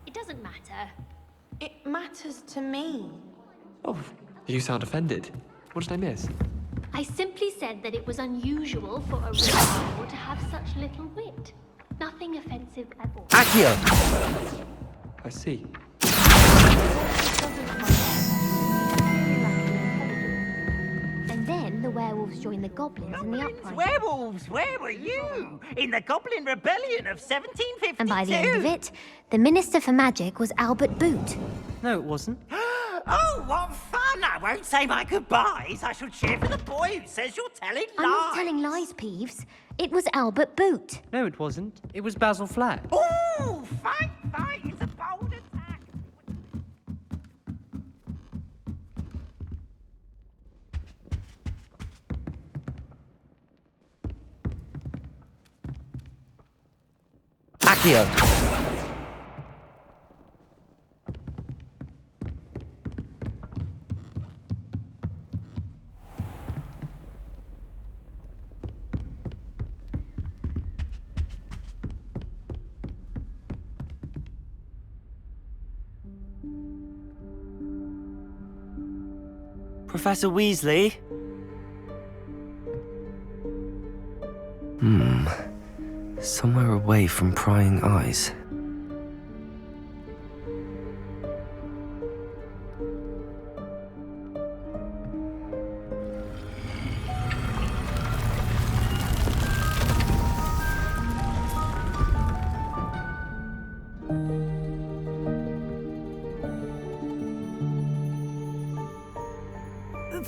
It doesn't matter. It matters to me. Oh, you sound offended. What did I miss? I simply said that it was unusual for a rich couple to have such little wit. Nothing offensive at all. Accio! I see. And then the werewolves joined the goblins in the uprising. Werewolves, where were you? In the Goblin Rebellion of 1752. And by the end of it, the Minister for Magic was Albert Boot. No, it wasn't. Oh, what fun! I won't say my goodbyes. I shall cheer for the boy who says you're telling lies. I'm not telling lies, Peeves. It was Albert Boot. No, it wasn't. It was Basil Flack. Ooh, fight! It's a bold attack. Accio! Professor Weasley? Somewhere away from prying eyes.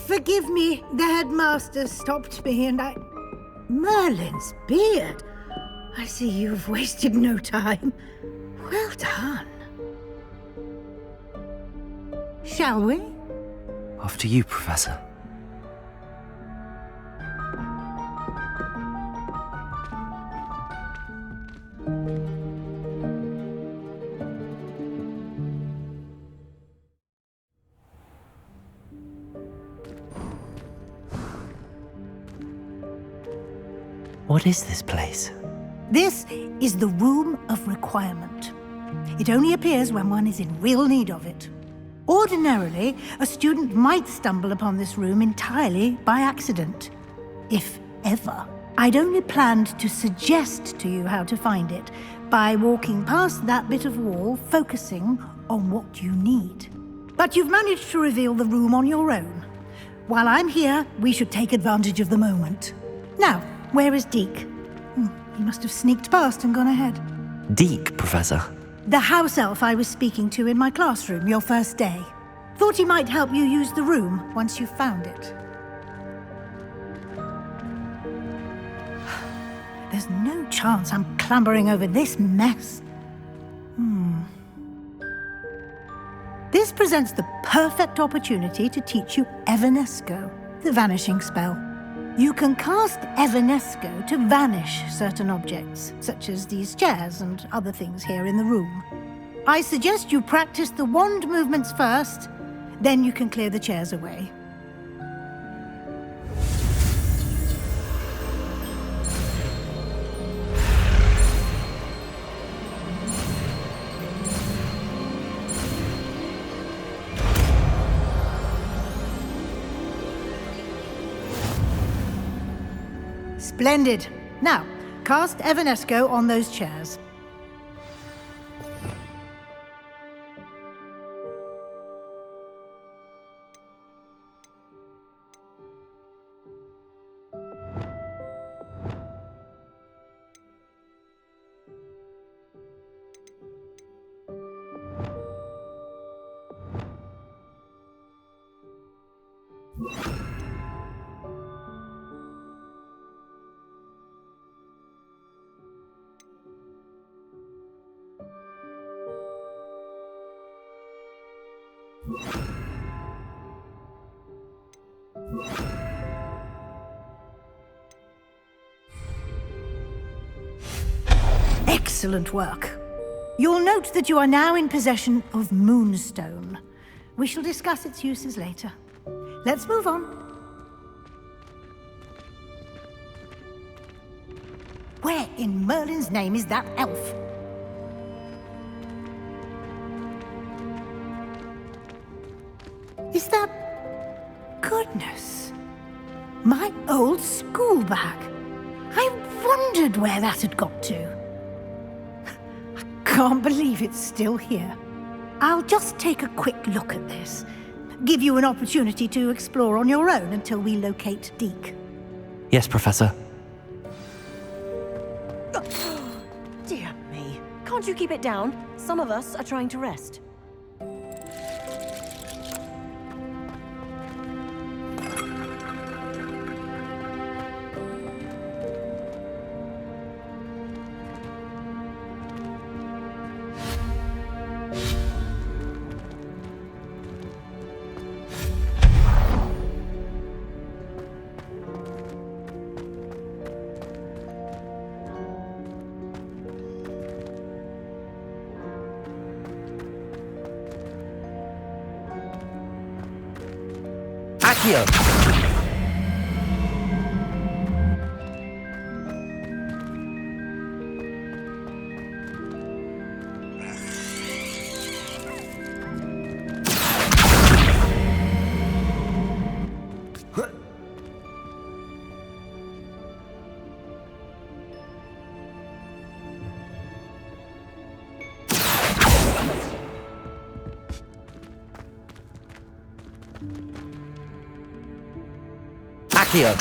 Forgive me, the headmaster stopped me and I... Merlin's beard! I see you've wasted no time. Well done. Shall we? After you, Professor. What is this place? This is the Room of Requirement. It only appears when one is in real need of it. Ordinarily, a student might stumble upon this room entirely by accident, if ever. I'd only planned to suggest to you how to find it by walking past that bit of wall, focusing on what you need. But you've managed to reveal the room on your own. While I'm here, we should take advantage of the moment. Now, where is Deke? He must have sneaked past and gone ahead. Deke, Professor. The house elf I was speaking to in my classroom your first day. Thought he might help you use the room once you found it. There's no chance I'm clambering over this mess. This presents the perfect opportunity to teach you Evanesco, the vanishing spell. You can cast Evanesco to vanish certain objects, such as these chairs and other things here in the room. I suggest you practice the wand movements first, then you can clear the chairs away. Splendid. Now, cast Evanesco on those chairs. Excellent work. You'll note that you are now in possession of Moonstone. We shall discuss its uses later. Let's move on. Where in Merlin's name is that elf? Is that... Goodness. My old school bag. I wondered where that had got to. I can't believe it's still here. I'll just take a quick look at this. Give you an opportunity to explore on your own until we locate Deke. Yes, Professor. Dear me. Can't you keep it down? Some of us are trying to rest. Accio! Accio!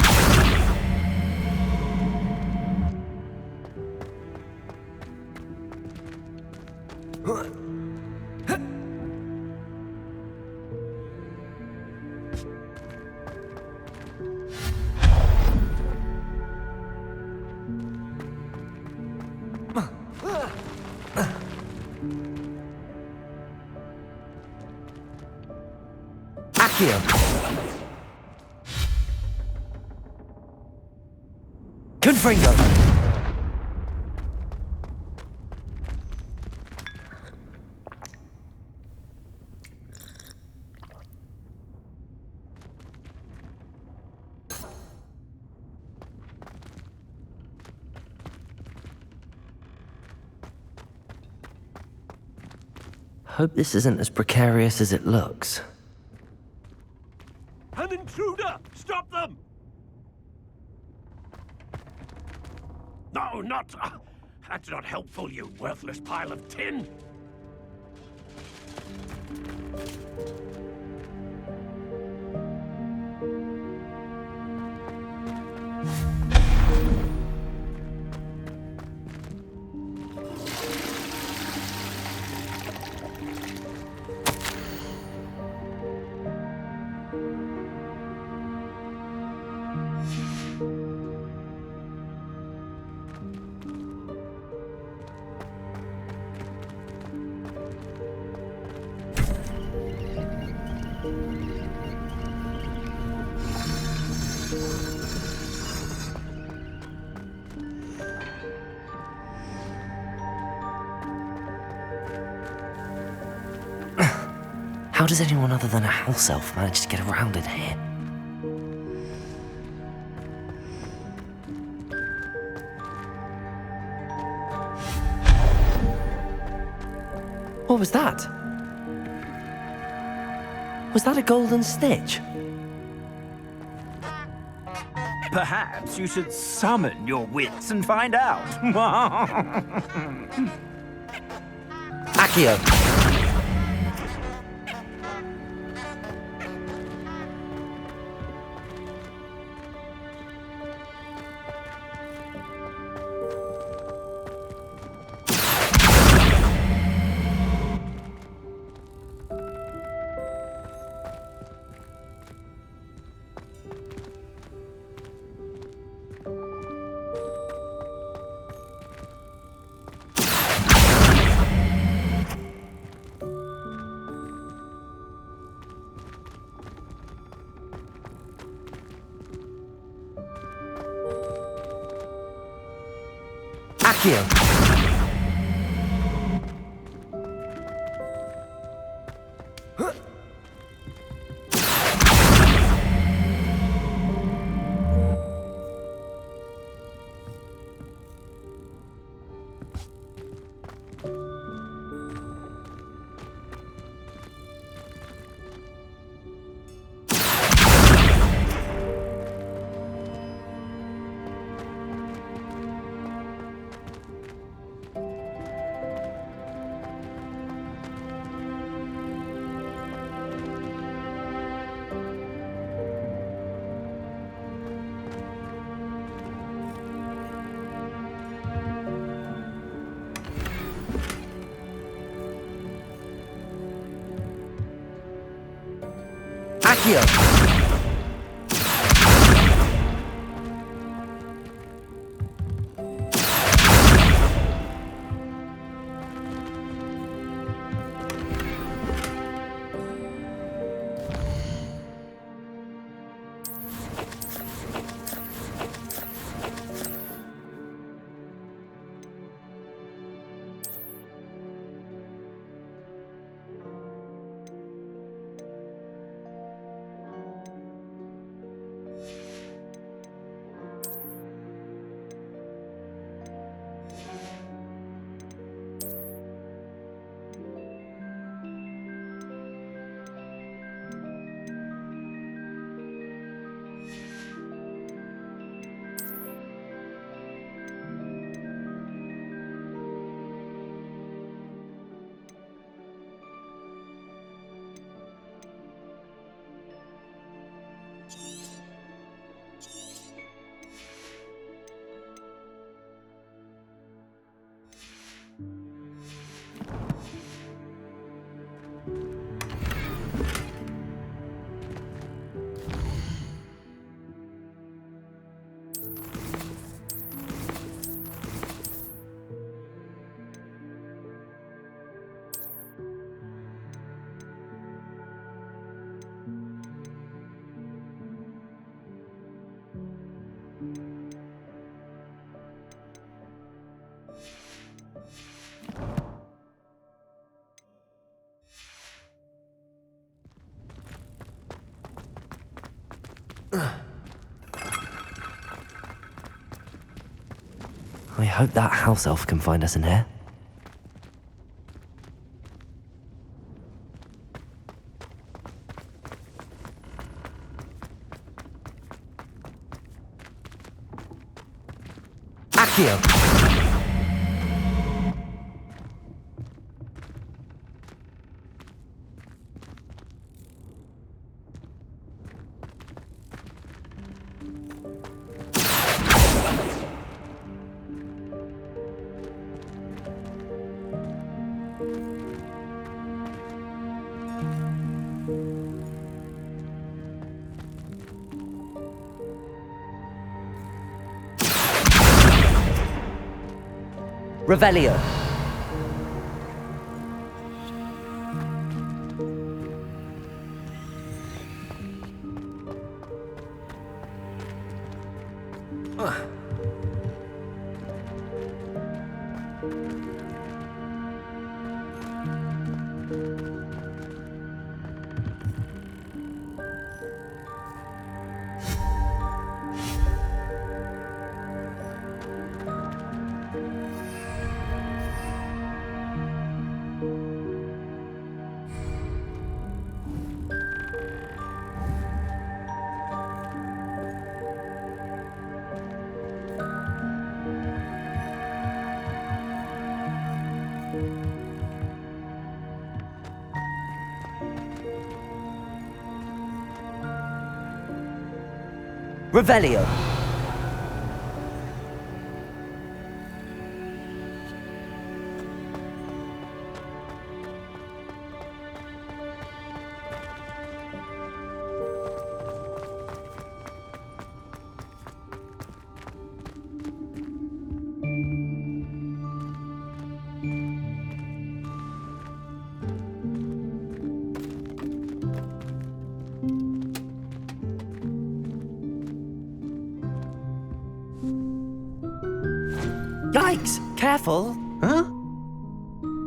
Accio! Confringo! Hope this isn't as precarious as it looks. An intruder! Stop them! No, not... that's not helpful, you worthless pile of tin! How does anyone other than a house elf manage to get around in here? What was that? Was that a golden stitch? Perhaps you should summon your wits and find out. Accio! Accio! Accio! I hope that house elf can find us in here. Accio! Revelio. Revelio. Yikes! Careful! Huh?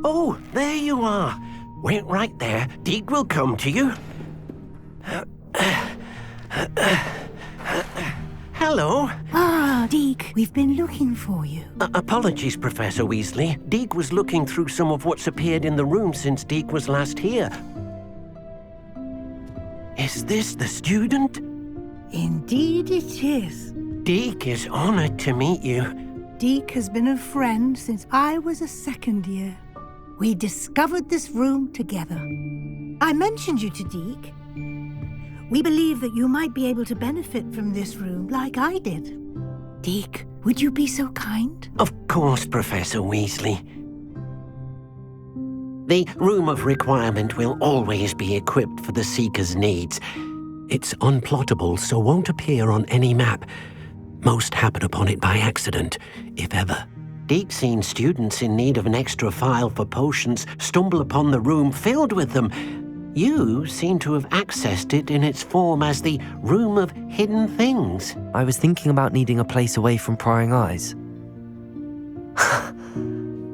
Oh, there you are. Wait right there. Deek will come to you. Hello. Ah, Deke, we've been looking for you. Apologies, Professor Weasley. Deek was looking through some of what's appeared in the room since Deek was last here. Is this the student? Indeed it is. Deek is honored to meet you. Deke has been a friend since I was a second year. We discovered this room together. I mentioned you to Deke. We believe that you might be able to benefit from this room like I did. Deke, would you be so kind? Of course, Professor Weasley. The Room of Requirement will always be equipped for the Seeker's needs. It's unplottable, so won't appear on any map. Most happen upon it by accident, if ever. Deke's seen students in need of an extra file for potions stumble upon the room filled with them. You seem to have accessed it in its form as the Room of Hidden Things. I was thinking about needing a place away from prying eyes.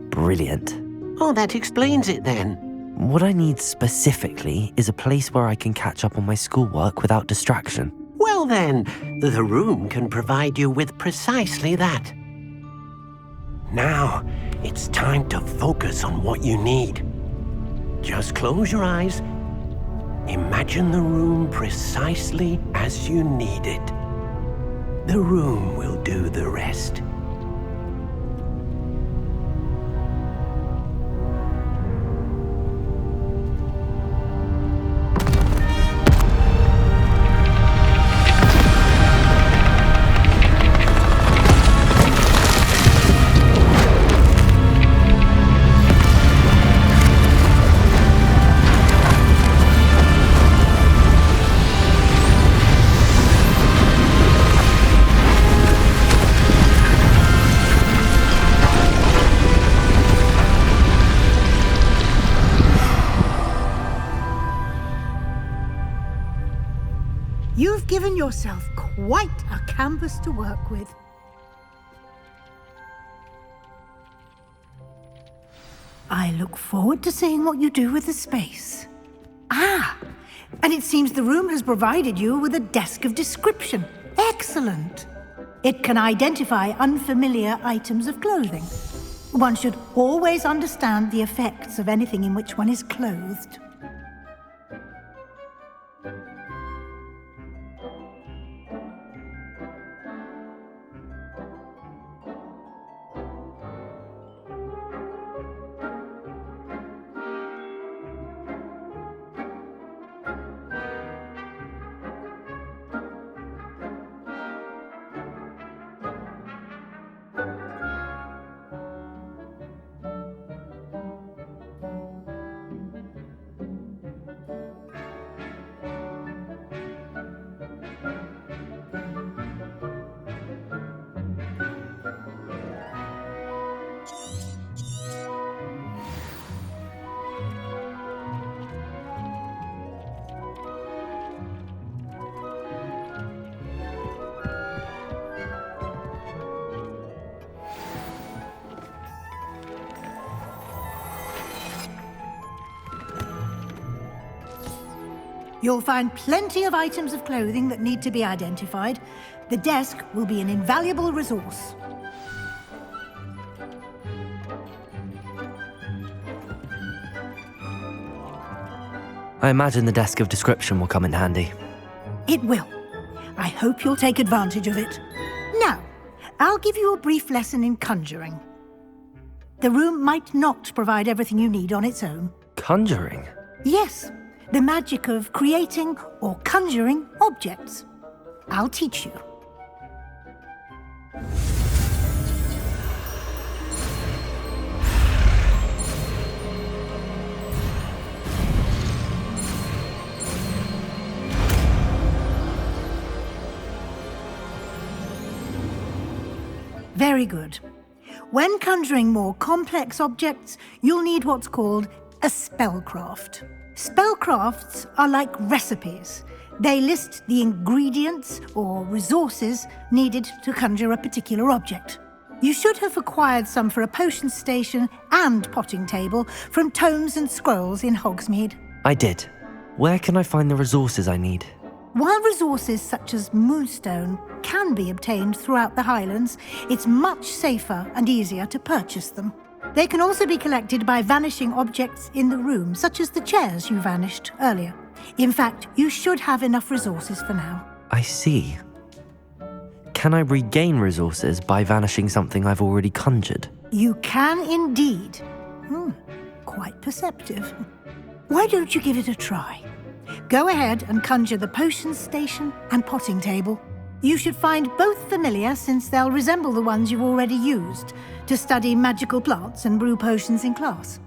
Brilliant. Oh, that explains it then. What I need specifically is a place where I can catch up on my schoolwork without distraction. Well then, the room can provide you with precisely that. Now, it's time to focus on what you need. Just close your eyes. Imagine the room precisely as you need it. The room will do the rest. You've given yourself quite a canvas to work with. I look forward to seeing what you do with the space. Ah, and it seems the room has provided you with a desk of description. Excellent. It can identify unfamiliar items of clothing. One should always understand the effects of anything in which one is clothed. You'll find plenty of items of clothing that need to be identified. The desk will be an invaluable resource. I imagine the desk of description will come in handy. It will. I hope you'll take advantage of it. Now, I'll give you a brief lesson in conjuring. The room might not provide everything you need on its own. Conjuring? Yes, the magic of creating or conjuring objects. I'll teach you. Very good. When conjuring more complex objects, you'll need what's called a spellcraft. Spellcrafts are like recipes. They list the ingredients or resources needed to conjure a particular object. You should have acquired some for a potion station and potting table from tomes and scrolls in Hogsmeade. I did. Where can I find the resources I need? While resources such as moonstone can be obtained throughout the Highlands, it's much safer and easier to purchase them. They can also be collected by vanishing objects in the room, such as the chairs you vanished earlier. In fact, you should have enough resources for now. I see. Can I regain resources by vanishing something I've already conjured? You can indeed. Quite perceptive. Why don't you give it a try? Go ahead and conjure the potion station and potting table. You should find both familiar, since they'll resemble the ones you've already used to study magical plants and brew potions in class.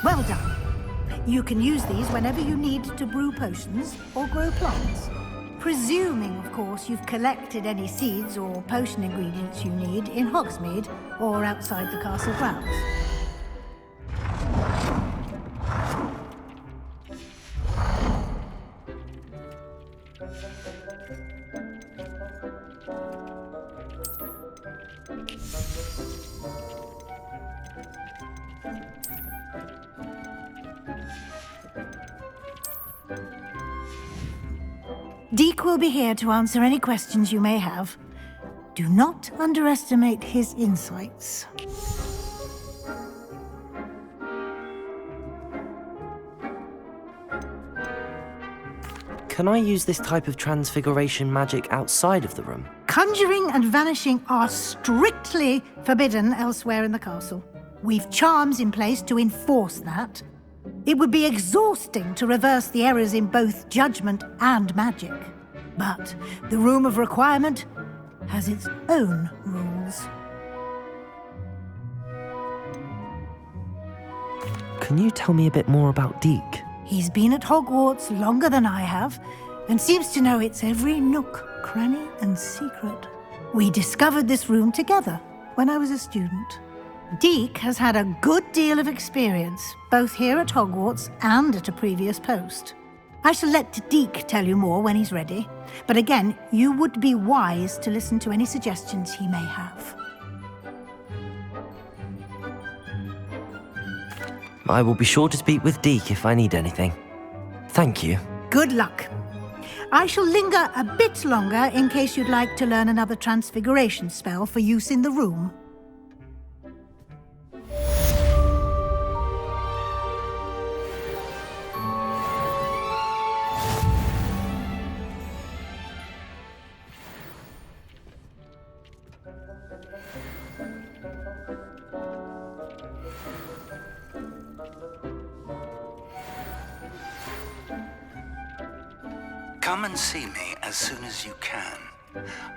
Well done. You can use these whenever you need to brew potions or grow plants. Presuming, of course, you've collected any seeds or potion ingredients you need in Hogsmeade or outside the castle grounds. Deek will be here to answer any questions you may have. Do not underestimate his insights. Can I use this type of transfiguration magic outside of the room? Conjuring and vanishing are strictly forbidden elsewhere in the castle. We've charms in place to enforce that. It would be exhausting to reverse the errors in both judgment and magic. But the Room of Requirement has its own rules. Can you tell me a bit more about Deek? He's been at Hogwarts longer than I have, and seems to know its every nook, cranny, and secret. We discovered this room together when I was a student. Deek has had a good deal of experience, both here at Hogwarts and at a previous post. I shall let Deek tell you more when he's ready, but again, you would be wise to listen to any suggestions he may have. I will be sure to speak with Deke if I need anything. Thank you. Good luck. I shall linger a bit longer in case you'd like to learn another transfiguration spell for use in the room. Come and see me as soon as you can.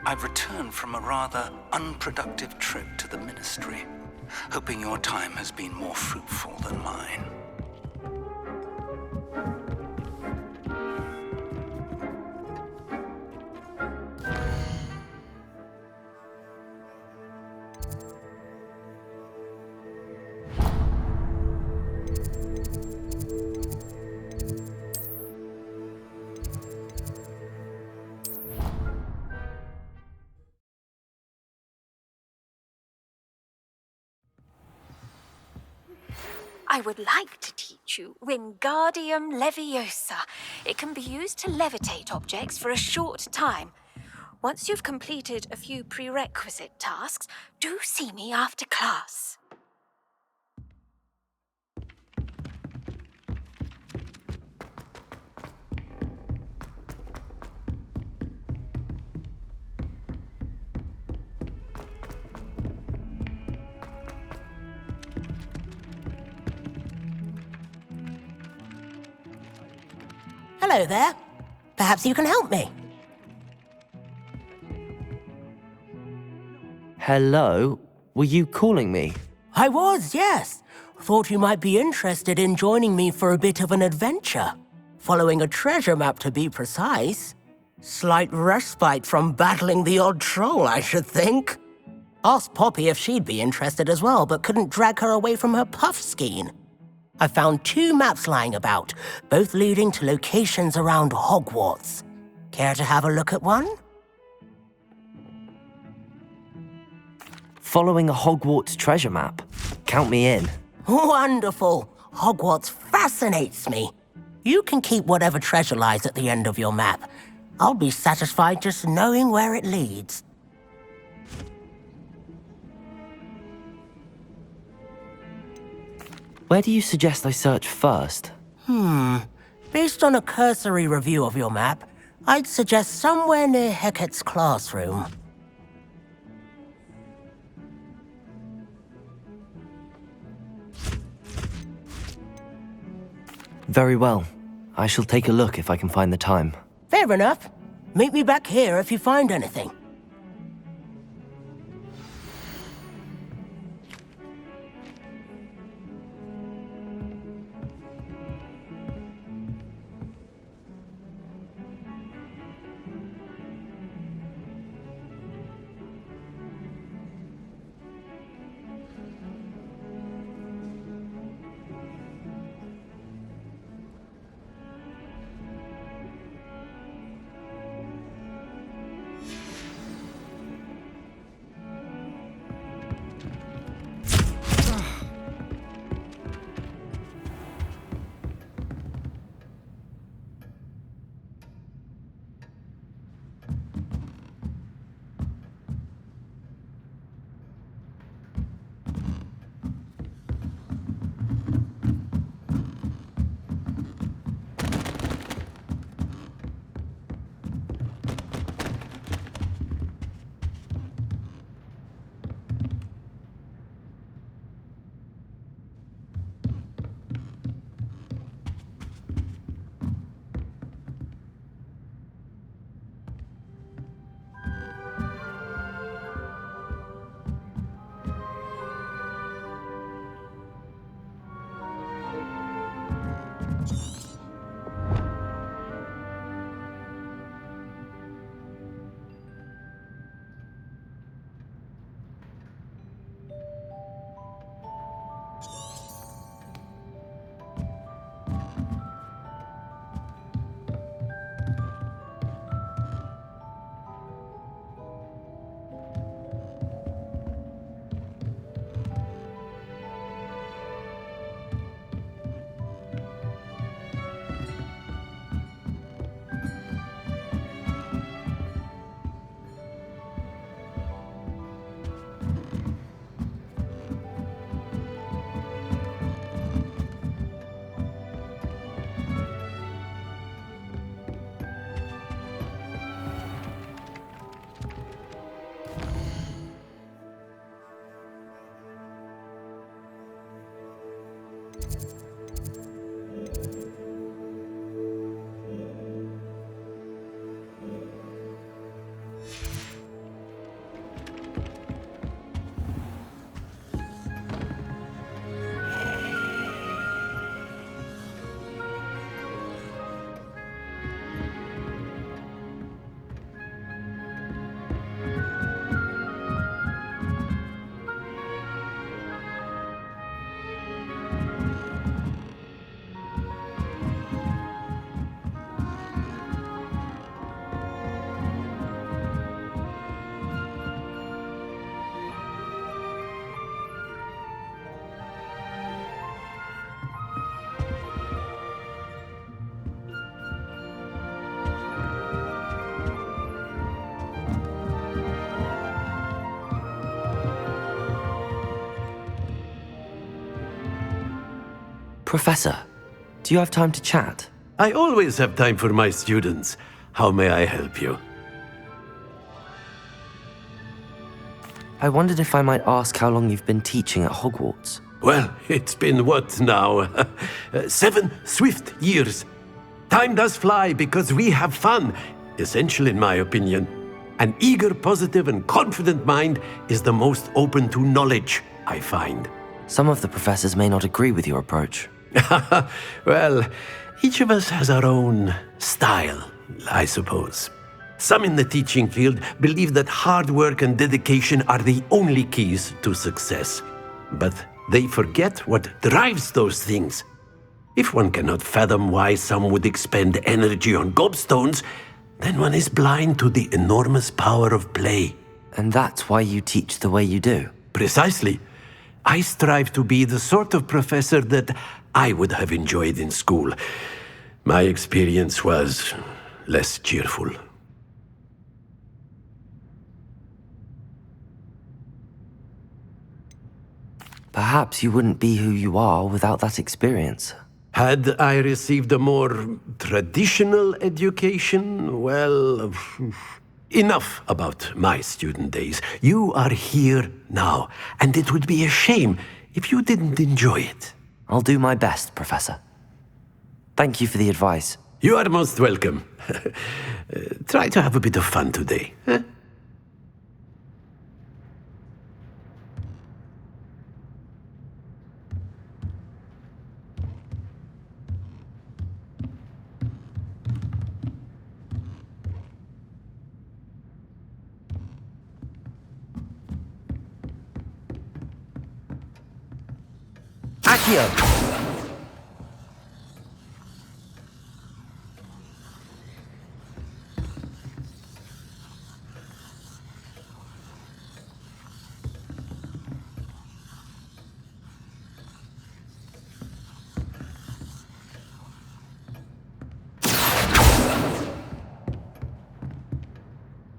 I've returned from a rather unproductive trip to the Ministry, hoping your time has been more fruitful than mine. I would like to teach you Wingardium Leviosa. It can be used to levitate objects for a short time. Once you've completed a few prerequisite tasks, do see me after class. Hello there. Perhaps you can help me. Hello? Were you calling me? I was, yes. Thought you might be interested in joining me for a bit of an adventure. Following a treasure map, to be precise. Slight respite from battling the odd troll, I should think. Asked Poppy if she'd be interested as well, but couldn't drag her away from her puff skein. I found 2 maps lying about, both leading to locations around Hogwarts. Care to have a look at one? Following a Hogwarts treasure map. Count me in. Wonderful. Hogwarts fascinates me. You can keep whatever treasure lies at the end of your map. I'll be satisfied just knowing where it leads. Where do you suggest I search first? Based on a cursory review of your map, I'd suggest somewhere near Hecat's classroom. Very well. I shall take a look if I can find the time. Fair enough. Meet me back here if you find anything. Professor, do you have time to chat? I always have time for my students. How may I help you? I wondered if I might ask how long you've been teaching at Hogwarts. Well, it's been what now? 7 swift years. Time does fly because we have fun, essential in my opinion. An eager, positive, and confident mind is the most open to knowledge, I find. Some of the professors may not agree with your approach. Well, each of us has our own style, I suppose. Some in the teaching field believe that hard work and dedication are the only keys to success. But they forget what drives those things. If one cannot fathom why some would expend energy on gobstones, then one is blind to the enormous power of play. And that's why you teach the way you do? Precisely. I strive to be the sort of professor that I would have enjoyed in school. My experience was less cheerful. Perhaps you wouldn't be who you are without that experience. Had I received a more traditional education, well, enough about my student days. You are here now, and it would be a shame if you didn't enjoy it. I'll do my best, Professor. Thank you for the advice. You are most welcome. Try to have a bit of fun today. Huh? Accio!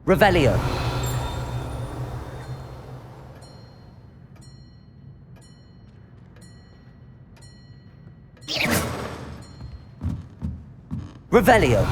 Revelio. Revelio.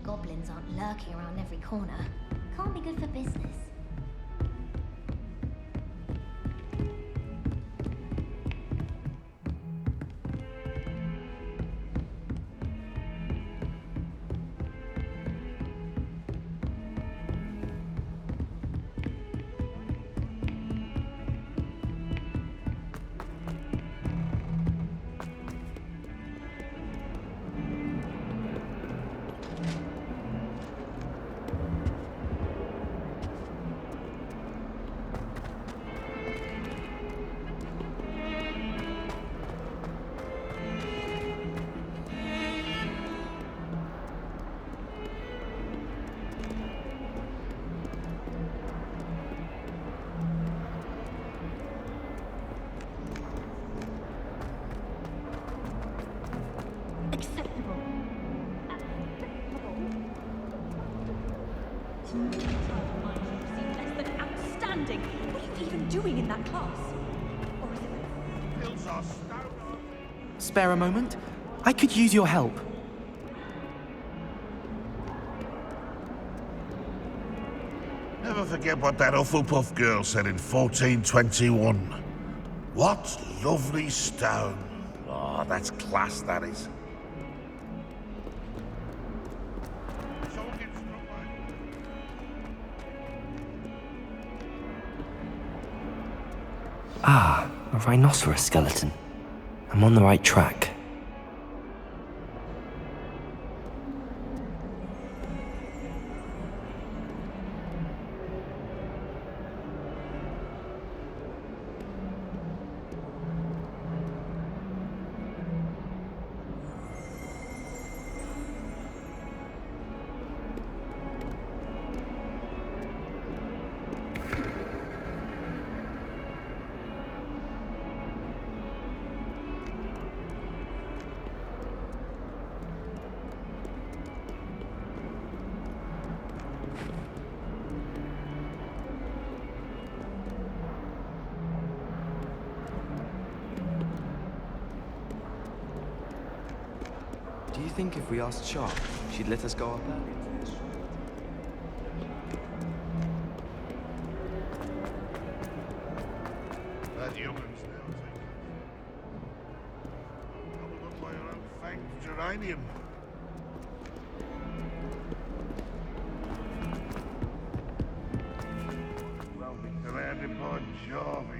Goblins aren't lurking around every corner. Can't be good for business. standing. What are you even doing in that class? Or is it... Hills are stone. Spare a moment? I could use your help. Never forget what that Hufflepuff girl said in 1421. What lovely stone. Oh, that's class, that is. Someone gets struck by... Ah, a rhinoceros skeleton. I'm on the right track. Do you think if we asked Sharp, she'd let us go up there? That human's now taken. Gobbled up by your own fanged geranium. Well, be surrounded by Jarvies.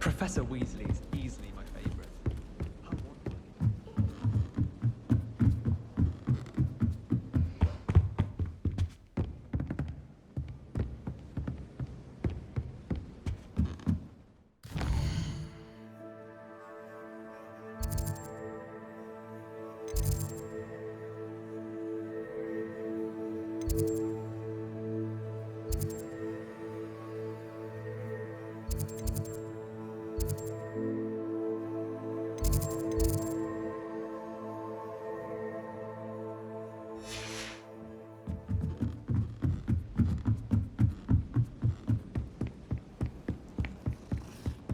Professor Weasley is easily my favorite.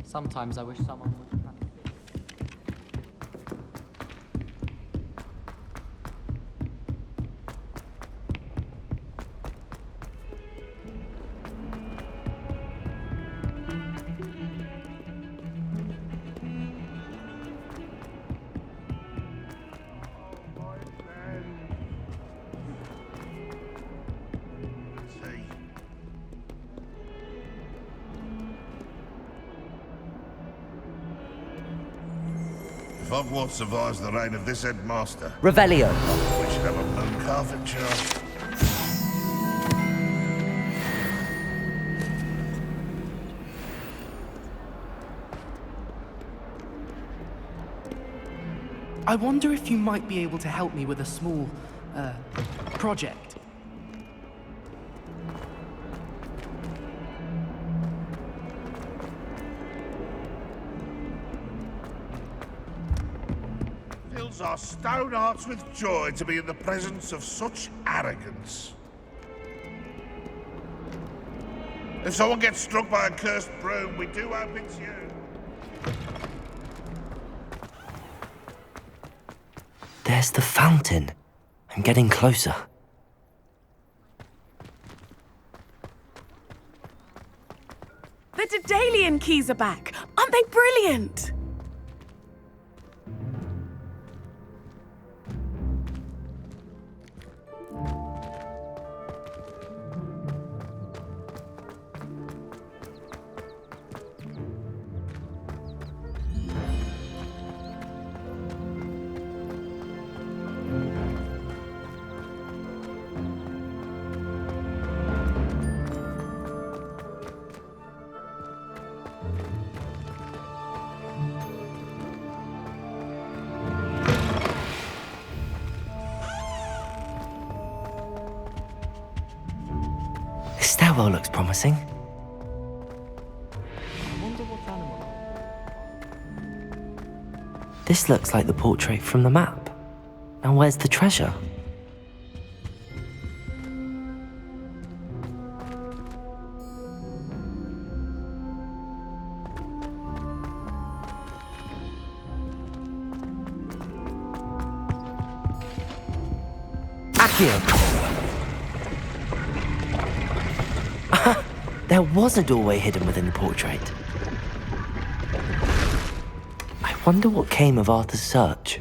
Sometimes I wish someone would. If Hogwarts survives the reign of this headmaster, Revelio. we should have a moon carving chart. I wonder if you might be able to help me with a small, project. Fills our stone hearts with joy to be in the presence of such arrogance. If someone gets struck by a cursed broom, we do hope it's you. There's the fountain. I'm getting closer. The Daedalian keys are back. Aren't they brilliant? photo looks promising. This looks like the portrait from the map. Now where's the treasure? There was a doorway hidden within the portrait. I wonder what came of Arthur's search.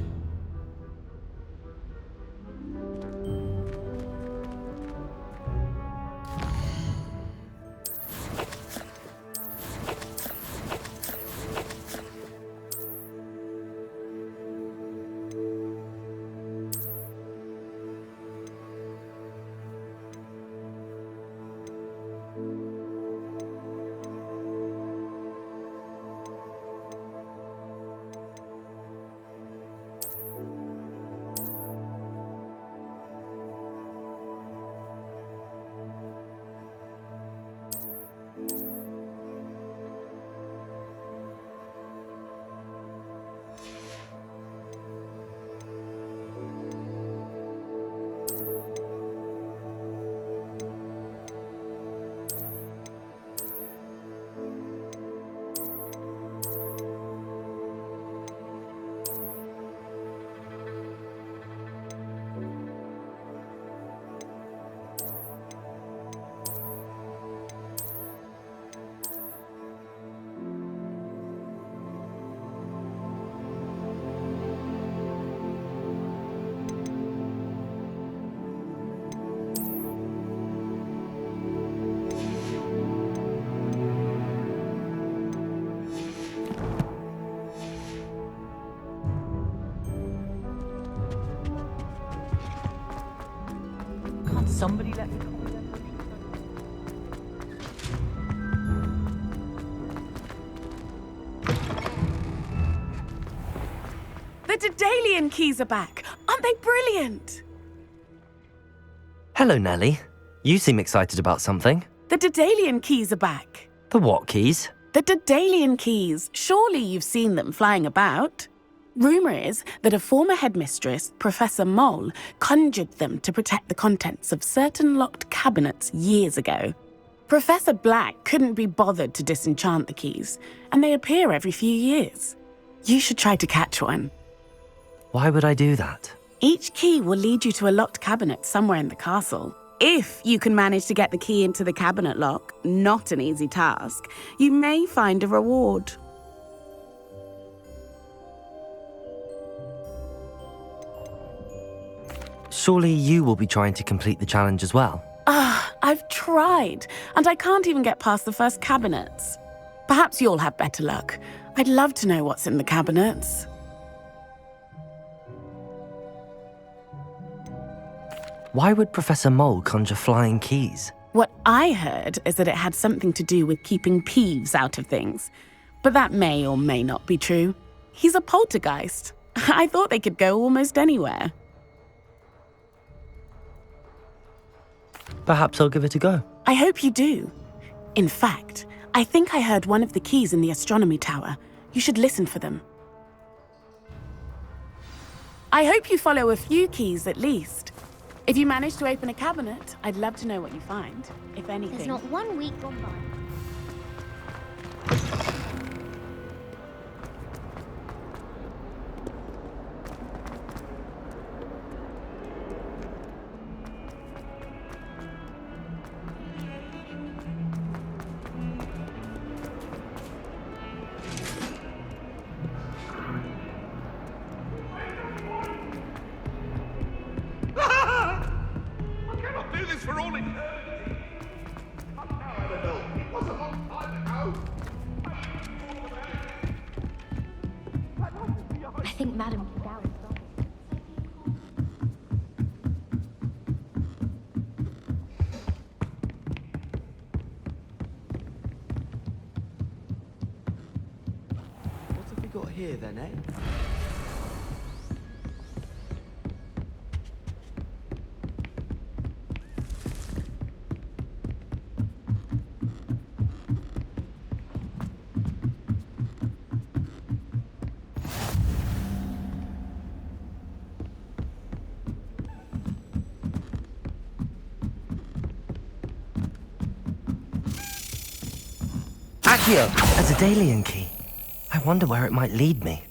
Somebody let me. The Daedalian keys are back. Aren't they brilliant? Hello, Nellie. You seem excited about something. The Daedalian keys are back. The what keys? The Daedalian keys. Surely you've seen them flying about. Rumour is that a former headmistress, Professor Mole, conjured them to protect the contents of certain locked cabinets years ago. Professor Black couldn't be bothered to disenchant the keys, and they appear every few years. You should try to catch one. Why would I do that? Each key will lead you to a locked cabinet somewhere in the castle. If you can manage to get the key into the cabinet lock, not an easy task, you may find a reward. Surely you will be trying to complete the challenge as well. I've tried, and I can't even get past the first cabinets. Perhaps you'll have better luck. I'd love to know what's in the cabinets. Why would Professor Mole conjure flying keys? What I heard is that it had something to do with keeping Peeves out of things. But that may or may not be true. He's a poltergeist. I thought they could go almost anywhere. Perhaps I'll give it a go. I hope you do. In fact, I think I heard one of the keys in the astronomy tower. You should listen for them. I hope you follow a few keys at least. If you manage to open a cabinet, I'd love to know what you find, if anything. There's not 1 week gone by. I think Madam Gow's gone. What have we got here then, eh? Accio, a Daedalian key. I wonder where it might lead me.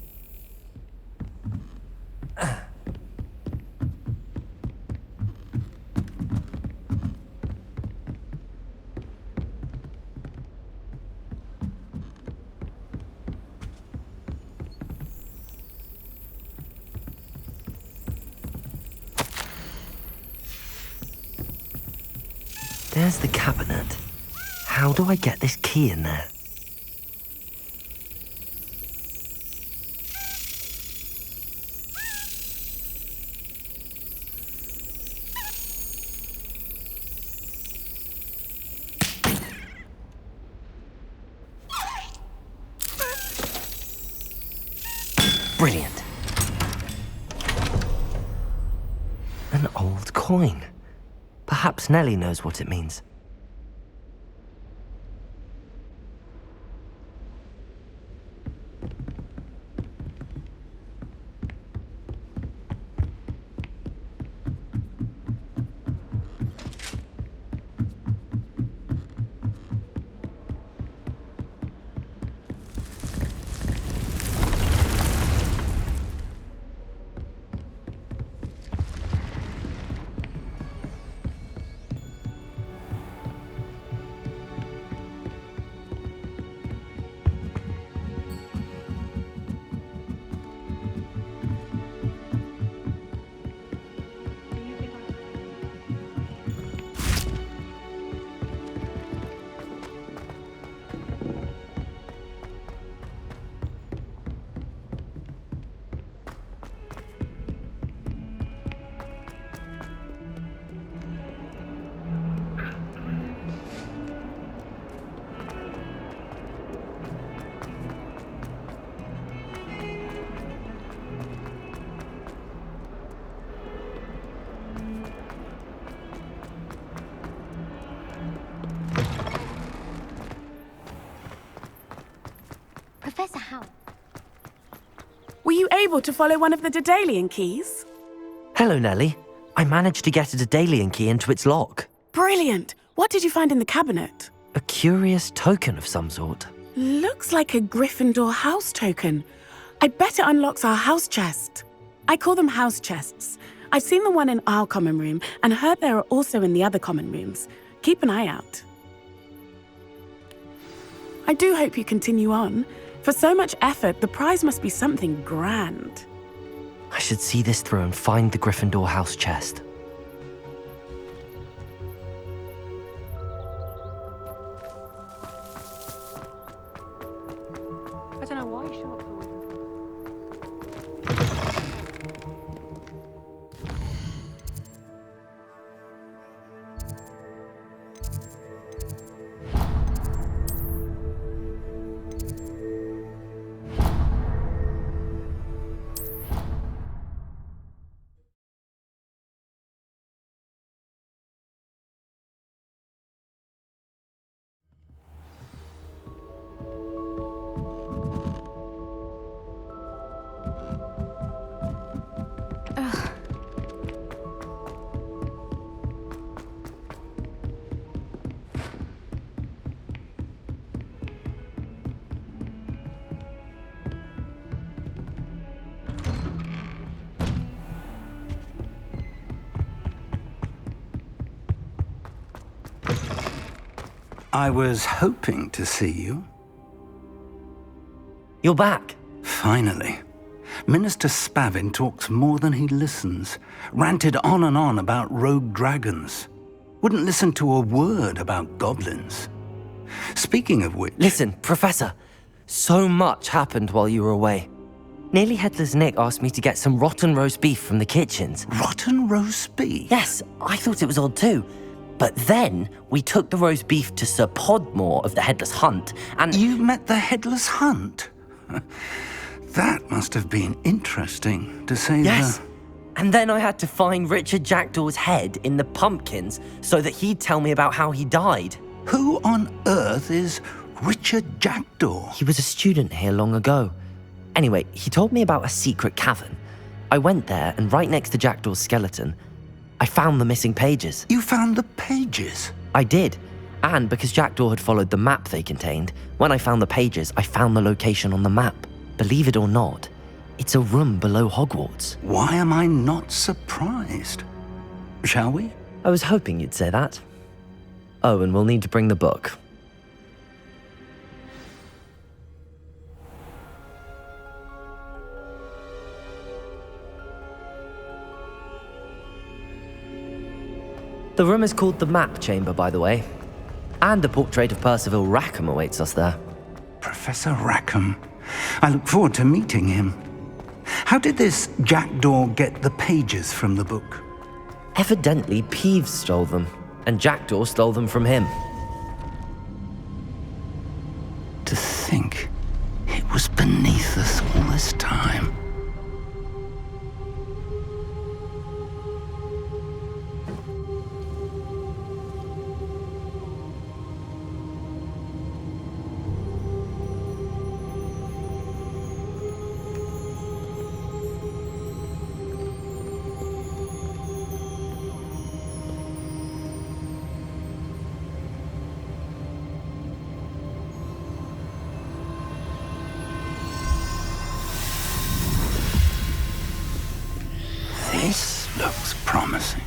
There's the cabinet. How do I get this key in there? Brilliant. An old coin. Perhaps Nellie knows what it means. Professor Howell. Were you able to follow one of the Daedalian keys? Hello, Nellie. I managed to get a Daedalian key into its lock. Brilliant! What did you find in the cabinet? A curious token of some sort. Looks like a Gryffindor house token. I bet it unlocks our house chest. I call them house chests. I've seen the one in our common room and heard there are also in the other common rooms. Keep an eye out. I do hope you continue on. For so much effort, the prize must be something grand. I should see this through and find the Gryffindor house chest. I don't know why you shot. I was hoping to see you. You're back. Finally. Minister Spavin talks more than he listens. Ranted on and on about rogue dragons. Wouldn't listen to a word about goblins. Speaking of which... Listen, Professor. So much happened while you were away. Nearly Headless Nick asked me to get some rotten roast beef from the kitchens. Rotten roast beef? Yes, I thought it was odd too. But then we took the roast beef to Sir Podmore of the Headless Hunt, and... You met the Headless Hunt? That must have been interesting, to say Yes. And then I had to find Richard Jackdaw's head in the pumpkins so that he'd tell me about how he died. Who on earth is Richard Jackdaw? He was a student here long ago. Anyway, he told me about a secret cavern. I went there, and right next to Jackdaw's skeleton, I found the missing pages. You found the pages? I did. And because Jackdaw had followed the map they contained, when I found the pages, I found the location on the map. Believe it or not, it's a room below Hogwarts. Why am I not surprised? Shall we? I was hoping you'd say that. Oh, and we'll need to bring the book. The room is called the Map Chamber, by the way. And a portrait of Percival Rackham awaits us there. Professor Rackham. I look forward to meeting him. How did this Jackdaw get the pages from the book? Evidently, Peeves stole them, and Jackdaw stole them from him. To think it was beneath us all this time. This looks promising.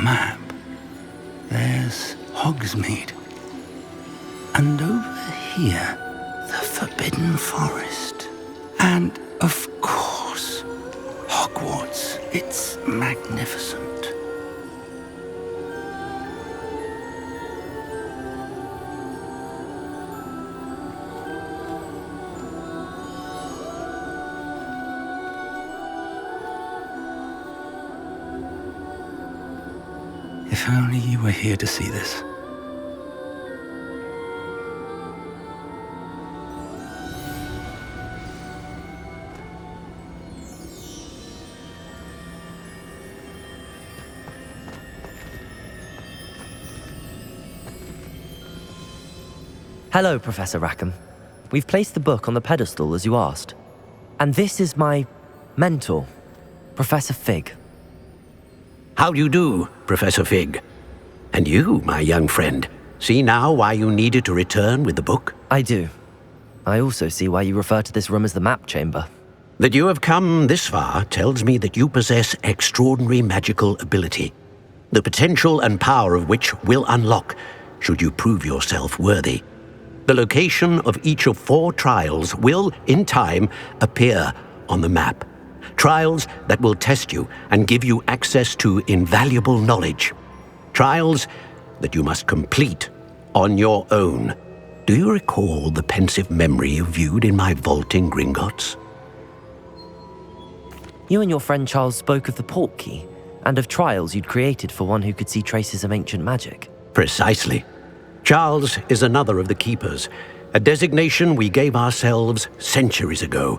Map. There's Hogsmeade. And over here, the Forbidden Forest. And, of course, Hogwarts. It's magnificent. If only you were here to see this. Hello, Professor Rackham. We've placed the book on the pedestal as you asked. And this is my mentor, Professor Fig. How do you do, Professor Fig? And you, my young friend, see now why you needed to return with the book? I do. I also see why you refer to this room as the Map Chamber. That you have come this far tells me that you possess extraordinary magical ability, the potential and power of which will unlock should you prove yourself worthy. The location of each of 4 trials will, in time, appear on the map. Trials that will test you and give you access to invaluable knowledge. Trials that you must complete on your own. Do you recall the pensive memory you viewed in my vault in Gringotts? You and your friend Charles spoke of the portkey and of trials you'd created for one who could see traces of ancient magic. Precisely. Charles is another of the Keepers, a designation we gave ourselves centuries ago,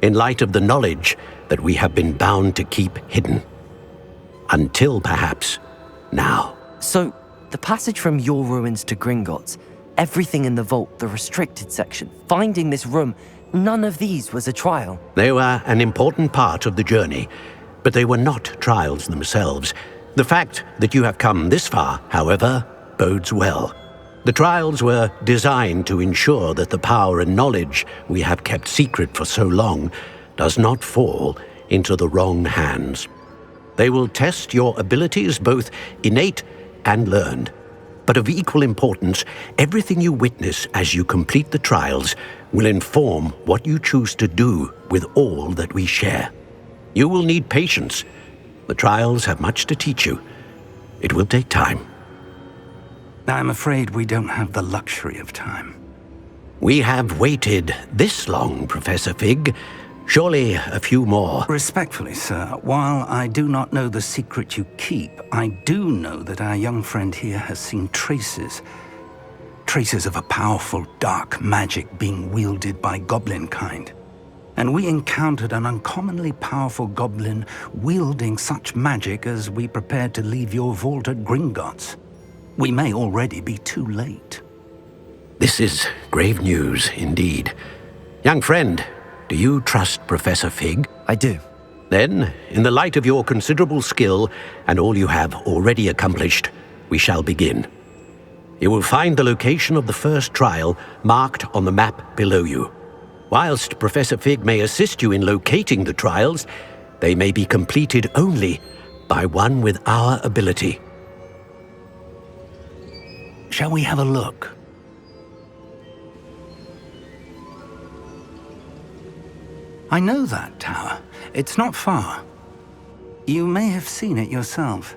in light of the knowledge that we have been bound to keep hidden. Until, perhaps, now. So, the passage from your ruins to Gringotts, everything in the vault, the restricted section, finding this room, none of these was a trial. They were an important part of the journey, but they were not trials themselves. The fact that you have come this far, however, bodes well. The trials were designed to ensure that the power and knowledge we have kept secret for so long does not fall into the wrong hands. They will test your abilities, both innate and learned. But of equal importance, everything you witness as you complete the trials will inform what you choose to do with all that we share. You will need patience. The trials have much to teach you. It will take time. I'm afraid we don't have the luxury of time. We have waited this long, Professor Fig, Surely a few more. Respectfully, sir, while I do not know the secret you keep, I do know that our young friend here has seen traces. Traces of a powerful dark magic being wielded by goblin kind. And we encountered an uncommonly powerful goblin wielding such magic as we prepared to leave your vault at Gringotts. We may already be too late. This is grave news indeed. Young friend, do you trust Professor Fig? I do. Then, in the light of your considerable skill and all you have already accomplished, we shall begin. You will find the location of the first trial marked on the map below you. Whilst Professor Fig may assist you in locating the trials, they may be completed only by one with our ability. Shall we have a look? I know that tower. It's not far. You may have seen it yourself.